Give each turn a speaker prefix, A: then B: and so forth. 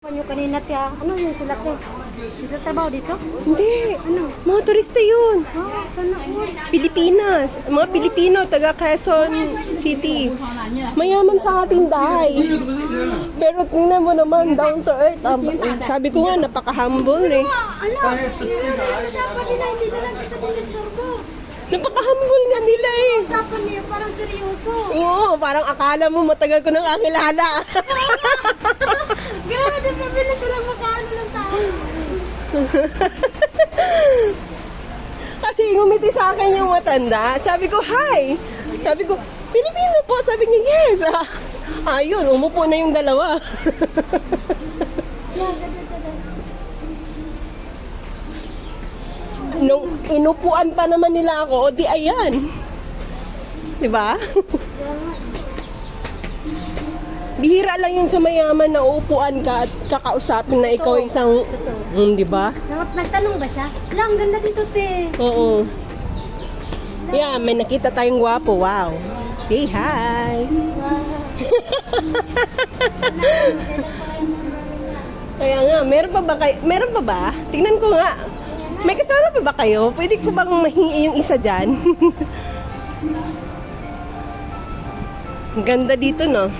A: Ano kanina tiya? Ano yun sila te? Dito trabaho dito?
B: Hindi.
A: Ano?
B: Mga turista yun.
A: Oh, sana all.
B: Pilipinas. Mga Pilipino, taga Quezon City. Mayaman sa ating dahay. Pero tingnan mo naman, down to earth. Sabi ko nga, napaka-humble eh.
A: Ano? Usapan nila, hindi na lang kita dinisturbo.
B: Napaka-humble nga nila eh.
A: Usapan niya, parang seryoso.
B: Oo, parang akala mo matagal ko nang kakilala.
A: Grabe, di mabilis walang makaano ng tao.
B: Kasi ngumiti sa akin yung matanda. Sabi ko, hi. Sabi ko, Pilipino po. Sabi niya, yes. Ayun, umupo na yung dalawa. Nung inupuan pa naman nila ako, o di ayan. Diba? Bihira lang yung sa mayaman na uupuan ka at kakausapin na ikaw isang... diba?
A: Nagtanong ba siya? Ala, ang ganda dito, te.
B: Oo. Yeah, may nakita tayong gwapo. Wow. Say hi. Kaya nga, meron pa ba kayo? Meron pa ba? Tingnan ko nga. May kasama pa ba kayo? Pwede ko bang mahingi yung isa dyan? Ganda dito, no?